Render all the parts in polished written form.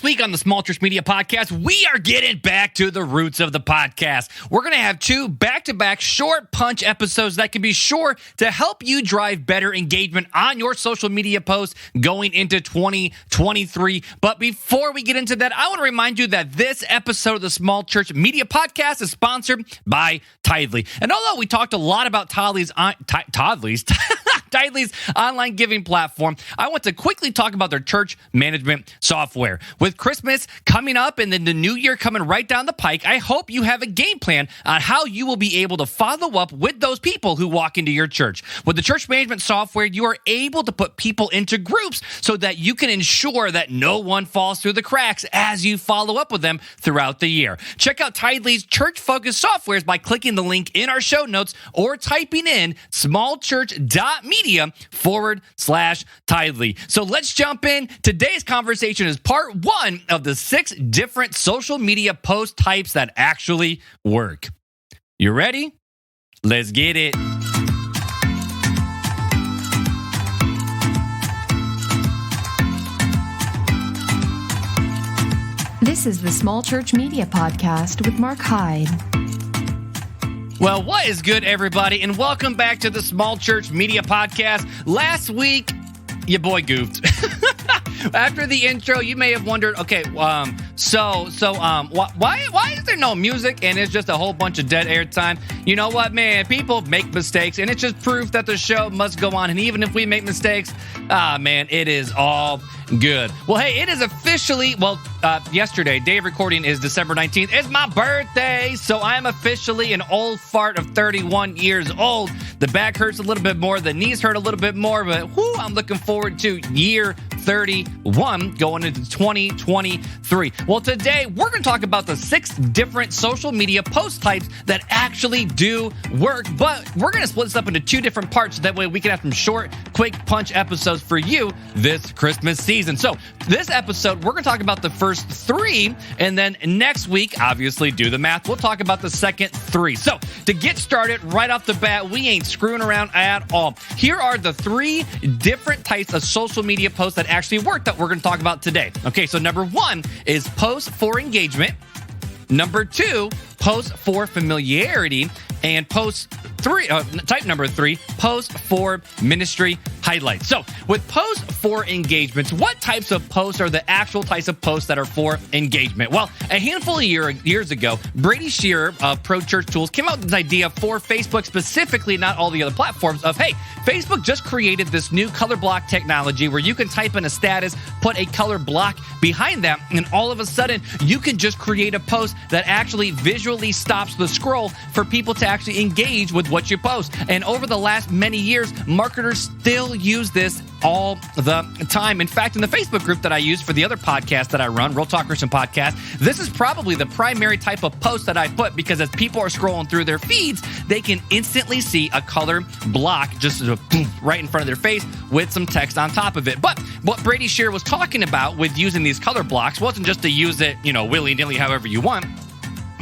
week on the Small Church Media Podcast, we are getting back to the roots of the podcast. We're going to have 2 back-to-back short punch episodes that can be sure to help you drive better engagement on your social media posts going into 2023. But before we get into that, I want to remind you that this episode of the Small Church Media Podcast is sponsored by Tithely. And although we talked a lot about Tithely's online giving platform, I want to quickly talk about their church management software. With Christmas coming up and then the new year coming right down the pike, I hope you have a game plan on how you will be able to follow up with those people who walk into your church. With the church management software, you are able to put people into groups so that you can ensure that no one falls through the cracks as you follow up with them throughout the year. Check out Tithely's church-focused softwares by clicking the link in our show notes or typing in smallchurch.media/Tithely. So let's jump in. Today's conversation is part 1 of the 6 different social media post types that actually work. You ready? Let's get it. This is the Small Church Media Podcast with Marc Hyde. Well, what is good, everybody, and welcome back to the Small Church Media Podcast. Last week, your boy goofed. After the intro, you may have wondered, okay, why is there no music and it's just a whole bunch of dead air time? You know what, man? People make mistakes, and it's just proof that the show must go on. And even if we make mistakes, man, it is all good. Well, hey, it is officially, yesterday, day of recording is December 19th. It's my birthday, so I am officially an old fart of 31 years old. The back hurts a little bit more, the knees hurt a little bit more, but I'm looking forward to year 31 going into 2023. Well, today we're going to talk about the 6 different social media post types that actually do work, but we're going to split this up into 2 different parts so that way we can have some short, quick punch episodes for you this Christmas season. So this episode, we're going to talk about the first 3, and then next week, obviously do the math, we'll talk about the second 3. So to get started right off the bat, we ain't screwing around at all. Here are the 3 different types of social media posts that actually work that we're going to talk about today. Okay, so number 1 is post for engagement. Number 2, post for familiarity. And type number 3, post for ministry highlights. So with post for engagements, what types of posts are the actual types of posts that are for engagement? Well, a handful of years ago, Brady Shearer of Pro Church Tools came out with this idea for Facebook specifically, not all the other platforms, of, hey, Facebook just created this new color block technology where you can type in a status, put a color block behind that, and all of a sudden, you can just create a post that actually visually stops the scroll for people to actually engage with what you post. And over the last many years, marketers still use this all the time. In fact, in the Facebook group that I use for the other podcast that I run, Real Talk Christian Podcast, this is probably the primary type of post that I put, because as people are scrolling through their feeds, they can instantly see a color block just right in front of their face with some text on top of it. But what Brady Shearer was talking about with using these color blocks wasn't just to use it, willy-nilly however you want,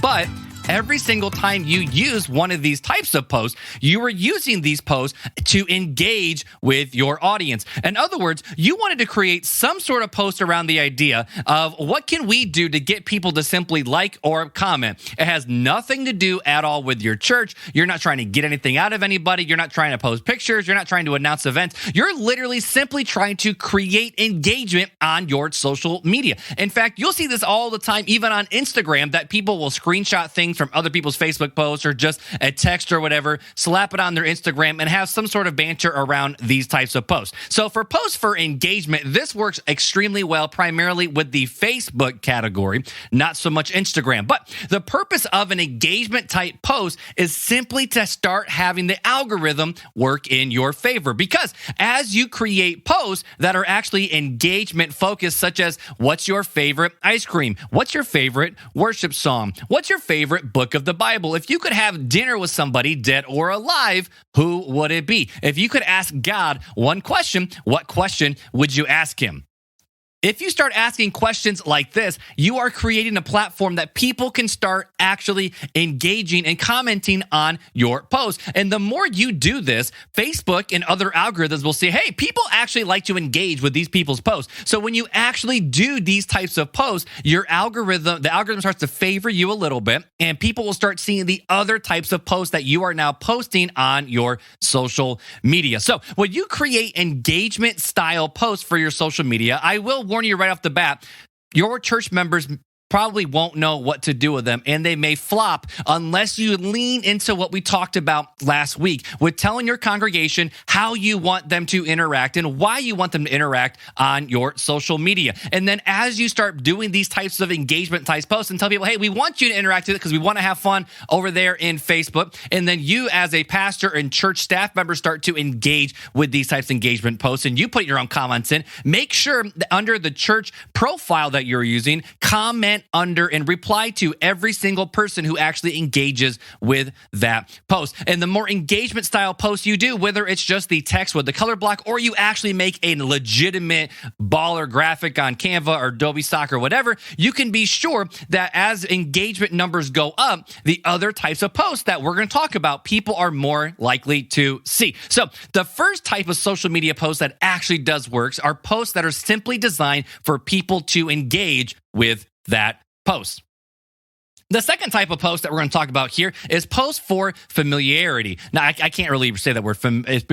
but every single time you use one of these types of posts, you are using these posts to engage with your audience. In other words, you wanted to create some sort of post around the idea of what can we do to get people to simply like or comment. It has nothing to do at all with your church. You're not trying to get anything out of anybody. You're not trying to post pictures. You're not trying to announce events. You're literally simply trying to create engagement on your social media. In fact, you'll see this all the time, even on Instagram, that people will screenshot things from other people's Facebook posts or just a text or whatever, slap it on their Instagram, and have some sort of banter around these types of posts. So for posts for engagement, this works extremely well, primarily with the Facebook category, not so much Instagram. But the purpose of an engagement type post is simply to start having the algorithm work in your favor. Because as you create posts that are actually engagement focused, such as what's your favorite ice cream? What's your favorite worship song? What's your favorite book of the Bible? If you could have dinner with somebody, dead or alive, who would it be? If you could ask God one question, what question would you ask him? If you start asking questions like this, you are creating a platform that people can start actually engaging and commenting on your posts. And the more you do this, Facebook and other algorithms will say, hey, people actually like to engage with these people's posts. So when you actually do these types of posts, the algorithm starts to favor you a little bit, and people will start seeing the other types of posts that you are now posting on your social media. So when you create engagement style posts for your social media, I will warn you right off the bat, your church members probably won't know what to do with them, and they may flop unless you lean into what we talked about last week with telling your congregation how you want them to interact and why you want them to interact on your social media. And then as you start doing these types of engagement type posts and tell people, hey, we want you to interact with it because we want to have fun over there in Facebook. And then you as a pastor and church staff member start to engage with these types of engagement posts, and you put your own comments in. Make sure that under the church profile that you're using, comment under and reply to every single person who actually engages with that post. And the more engagement style posts you do, whether it's just the text with the color block or you actually make a legitimate baller graphic on Canva or Adobe Stock or whatever, you can be sure that as engagement numbers go up, the other types of posts that we're going to talk about, people are more likely to see. So the first type of social media post that actually does works are posts that are simply designed for people to engage with that post. The second type of post that we're going to talk about here is post for familiarity. Now, I can't really say that word. It's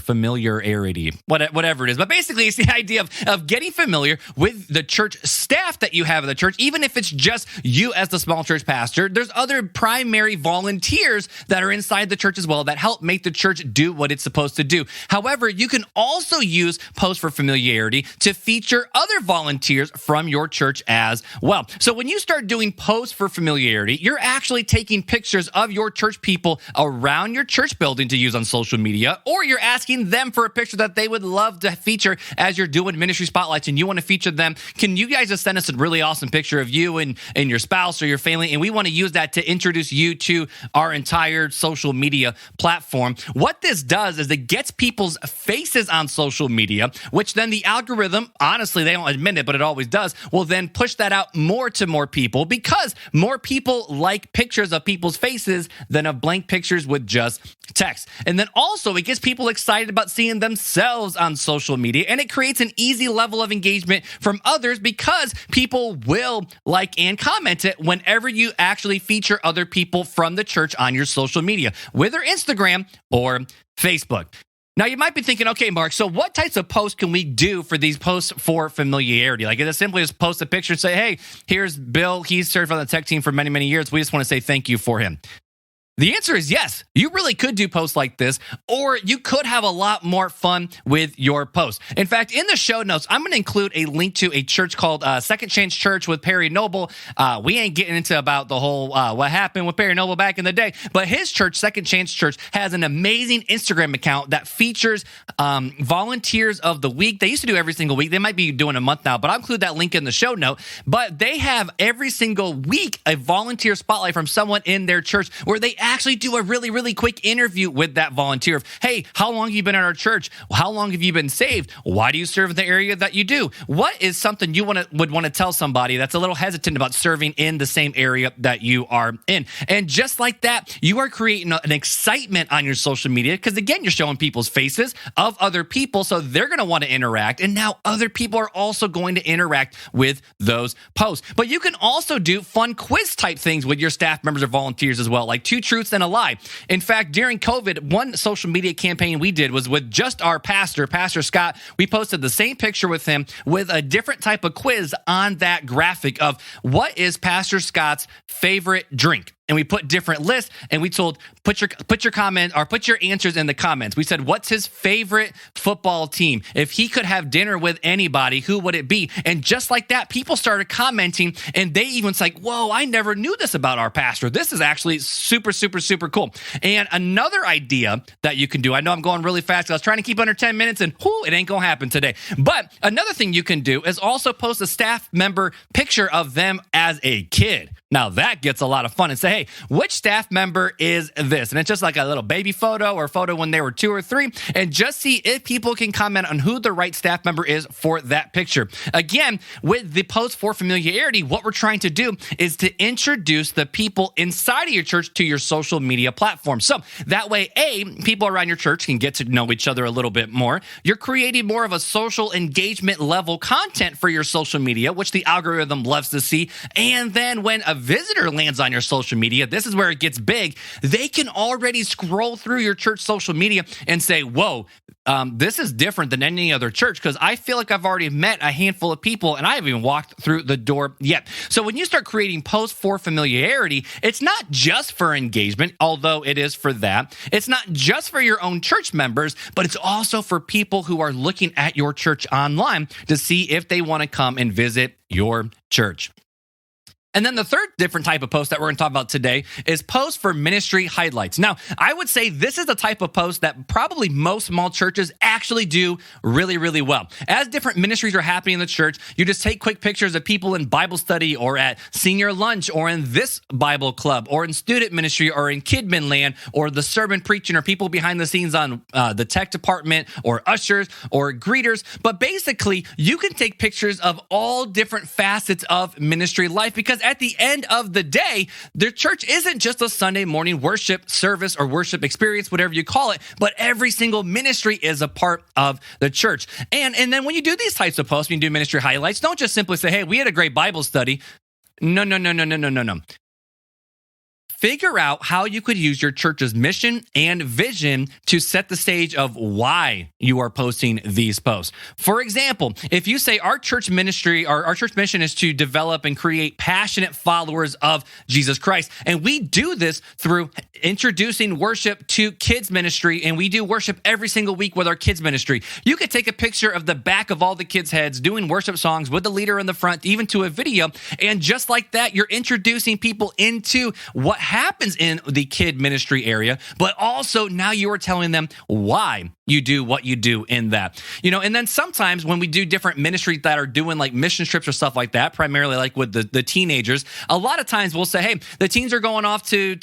familiarity, whatever it is. But basically, it's the idea of getting familiar with the church staff that you have in the church, even if it's just you as the small church pastor. There's other primary volunteers that are inside the church as well that help make the church do what it's supposed to do. However, you can also use post for familiarity to feature other volunteers from your church as well. So when you start doing posts for familiarity, you're actually taking pictures of your church people around your church building to use on social media, or you're asking them for a picture that they would love to feature as you're doing ministry spotlights and you want to feature them. Can you guys just send us a really awesome picture of you and your spouse or your family, and we want to use that to introduce you to our entire social media platform. What this does is it gets people's faces on social media, which then the algorithm, honestly, they don't admit it, but it always does, will then push that out more to more people because more people like pictures of people's faces than of blank pictures with just text. And then also it gets people excited about seeing themselves on social media, and it creates an easy level of engagement from others because people will like and comment it whenever you actually feature other people from the church on your social media, whether Instagram or Facebook. Now, you might be thinking, okay, Mark, so what types of posts can we do for these posts for familiarity? Like, is it simply just post a picture and say, hey, here's Bill. He's served on the tech team for many, many years. We just want to say thank you for him. The answer is yes. You really could do posts like this, or you could have a lot more fun with your posts. In fact, in the show notes, I'm going to include a link to a church called Second Chance Church with Perry Noble. We ain't getting into about the whole what happened with Perry Noble back in the day, but his church, Second Chance Church, has an amazing Instagram account that features volunteers of the week. They used to do every single week. They might be doing a month now, but I'll include that link in the show note. But they have every single week a volunteer spotlight from someone in their church where they actually do a really, really quick interview with that volunteer of, hey, how long have you been in our church? How long have you been saved? Why do you serve in the area that you do? What is something you would want to tell somebody that's a little hesitant about serving in the same area that you are in? And just like that, you are creating an excitement on your social media because, again, you're showing people's faces of other people, so they're going to want to interact. And now other people are also going to interact with those posts. But you can also do fun quiz type things with your staff members or volunteers as well, like 2 truths and a lie. In fact, during COVID, one social media campaign we did was with just our pastor, Pastor Scott. We posted the same picture with him with a different type of quiz on that graphic of what is Pastor Scott's favorite drink. And we put different lists, and we told, put your comment or put your answers in the comments. We said, what's his favorite football team? If he could have dinner with anybody, who would it be? And just like that, people started commenting, and they even was like, whoa, I never knew this about our pastor. This is actually super, super, super cool. And another idea that you can do, I know I'm going really fast because I was trying to keep under 10 minutes, and it ain't going to happen today. But another thing you can do is also post a staff member picture of them as a kid. Now that gets a lot of fun and say, hey, which staff member is this? And it's just like a little baby photo or photo when they were 2 or 3, and just see if people can comment on who the right staff member is for that picture. Again, with the post for familiarity, what we're trying to do is to introduce the people inside of your church to your social media platform. So that way, people around your church can get to know each other a little bit more. You're creating more of a social engagement level content for your social media, which the algorithm loves to see. And then when a visitor lands on your social media, this is where it gets big. They can already scroll through your church social media and say, whoa, this is different than any other church because I feel like I've already met a handful of people and I haven't even walked through the door yet. So when you start creating posts for familiarity, it's not just for engagement, although it is for that. It's not just for your own church members, but it's also for people who are looking at your church online to see if they want to come and visit your church. And then the third different type of post that we're going to talk about today is posts for ministry highlights. Now, I would say this is the type of post that probably most small churches actually do really, really well. As different ministries are happening in the church, you just take quick pictures of people in Bible study or at senior lunch or in this Bible club or in student ministry or in Kidmin Land or the sermon preaching or people behind the scenes on the tech department or ushers or greeters. But basically, you can take pictures of all different facets of ministry life because at the end of the day, the church isn't just a Sunday morning worship service or worship experience, whatever you call it, but every single ministry is a part of the church. And then when you do these types of posts, when you do ministry highlights, don't just simply say, hey, we had a great Bible study. No. Figure out how you could use your church's mission and vision to set the stage of why you are posting these posts. For example, if you say our church ministry or our church mission is to develop and create passionate followers of Jesus Christ, and we do this through introducing worship to kids ministry, and we do worship every single week with our kids ministry. You could take a picture of the back of all the kids' heads doing worship songs with the leader in the front, even to a video, and just like that, you're introducing people into what happens in the kid ministry area, but also now you are telling them why you do what you do in that. And then sometimes when we do different ministries that are doing like mission trips or stuff like that, primarily like with the teenagers, a lot of times we'll say, hey, the teens are going off to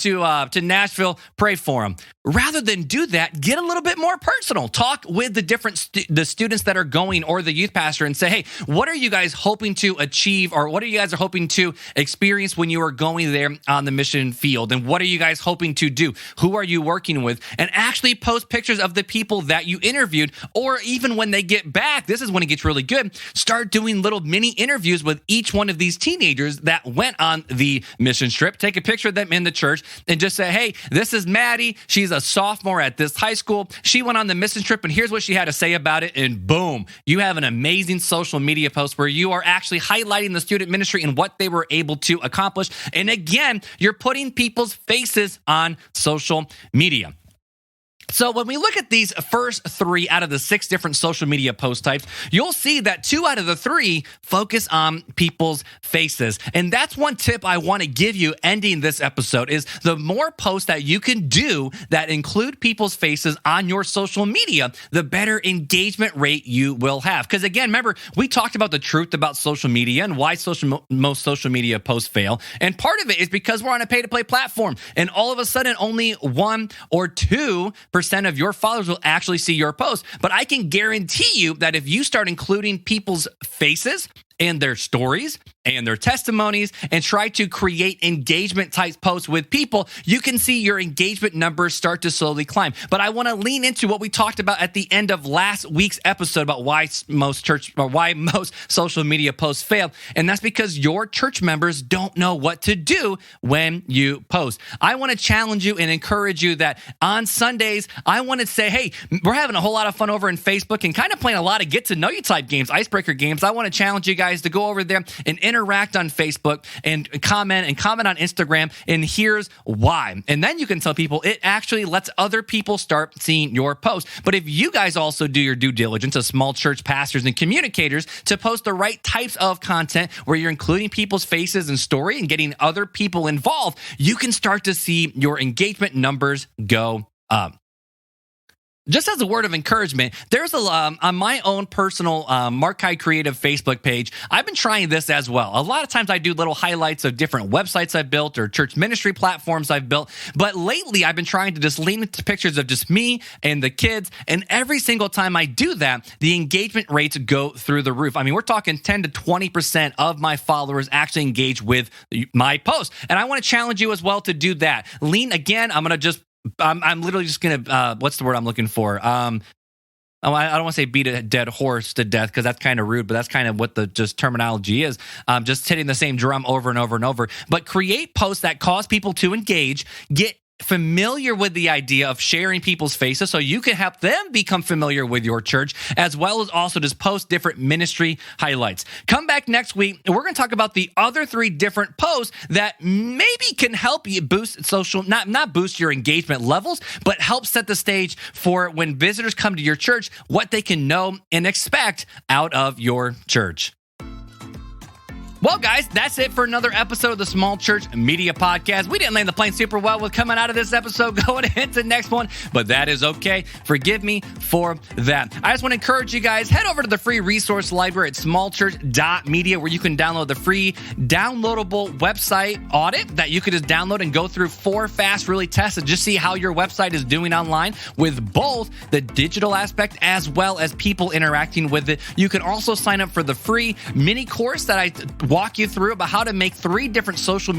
Nashville, pray for them. Rather than do that, get a little bit more personal. Talk with the different the students that are going or the youth pastor and say, hey, what are you guys hoping to achieve or what are you guys hoping to experience when you are going there on the mission field? And what are you guys hoping to do? Who are you working with? And actually post pictures of the people that you interviewed, or even when they get back, this is when it gets really good, start doing little mini interviews with each one of these teenagers that went on the mission trip. Take a picture of them in the church and just say, hey, this is Maddie. She's a sophomore at this high school. She went on the mission trip and here's what she had to say about it. And boom, you have an amazing social media post where you are actually highlighting the student ministry and what they were able to accomplish. And again, you're putting people's faces on social media. So when we look at these first 3 out of the 6 different social media post types, you'll see that 2 out of the 3 focus on people's faces. And that's one tip I want to give you ending this episode is the more posts that you can do that include people's faces on your social media, the better engagement rate you will have. Because again, remember, we talked about the truth about social media and why most social media posts fail. And part of it is because we're on a pay-to-play platform. And all of a sudden, only 1 or 2% of your followers will actually see your post. But I can guarantee you that if you start including people's faces and their stories and their testimonies and try to create engagement type posts with people, you can see your engagement numbers start to slowly climb. But I want to lean into what we talked about at the end of last week's episode about why most social media posts fail. And that's because your church members don't know what to do when you post. I want to challenge you and encourage you that on Sundays, I want to say, hey, we're having a whole lot of fun over in Facebook and kind of playing a lot of get to know you type games, icebreaker games. I want to challenge you guys to go over there and interact on Facebook and comment on Instagram. And here's why. And then you can tell people it actually lets other people start seeing your post. But if you guys also do your due diligence as small church pastors and communicators to post the right types of content where you're including people's faces and story and getting other people involved, you can start to see your engagement numbers go up. Just as a word of encouragement, there's on my own personal Marc Creative Facebook page, I've been trying this as well. A lot of times I do little highlights of different websites I've built or church ministry platforms I've built. But lately, I've been trying to just lean into pictures of just me and the kids. And every single time I do that, the engagement rates go through the roof. I mean, we're talking 10 to 20% of my followers actually engage with my post. And I want to challenge you as well to do that. Lean again. I'm literally just going to, what's the word I'm looking for? I don't want to say beat a dead horse to death because that's kind of rude, but that's kind of what the just terminology is. Just hitting the same drum over and over and over. But create posts that cause people to engage, get familiar with the idea of sharing people's faces so you can help them become familiar with your church, as well as also just post different ministry highlights. Come back next week, and we're going to talk about the other 3 different posts that maybe can help you boost social, not boost your engagement levels, but help set the stage for when visitors come to your church, what they can know and expect out of your church. Well, guys, that's it for another episode of the Small Church Media Podcast. We didn't land the plane super well with coming out of this episode going into the next one, but that is okay. Forgive me for that. I just want to encourage you guys, head over to the free resource library at smallchurch.media where you can download the free downloadable website audit that you could just download and go through 4 fast, really tests and just see how your website is doing online with both the digital aspect as well as people interacting with it. You can also sign up for the free mini course that I walk you through about how to make 3 different 3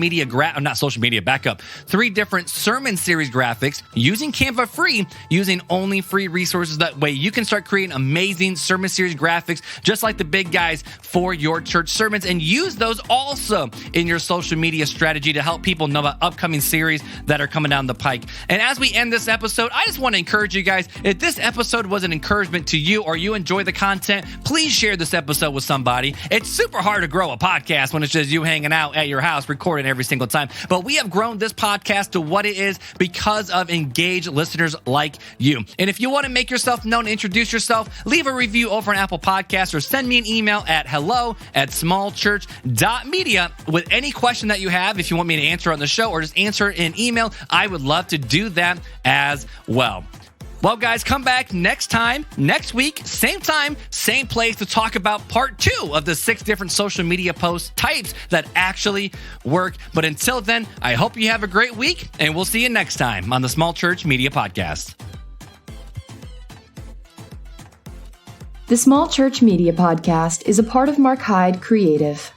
different sermon series graphics using Canva free, using only free resources. That way you can start creating amazing sermon series graphics just like the big guys for your church sermons and use those also in your social media strategy to help people know about upcoming series that are coming down the pike. And as we end this episode, I just want to encourage you guys, if this episode was an encouragement to you or you enjoy the content, please share this episode with somebody. It's super hard to grow a podcast when it's just you hanging out at your house recording every single time. But we have grown this podcast to what it is because of engaged listeners like you. And if you want to make yourself known, introduce yourself, leave a review over on Apple Podcasts or send me an email at hello@smallchurch.media with any question that you have. If you want me to answer on the show or just answer it in email, I would love to do that as well. Well, guys, come back next week, same time, same place to talk about part 2 of the 6 different social media post types that actually work. But until then, I hope you have a great week, and we'll see you next time on the Small Church Media Podcast. The Small Church Media Podcast is a part of Marc Creative.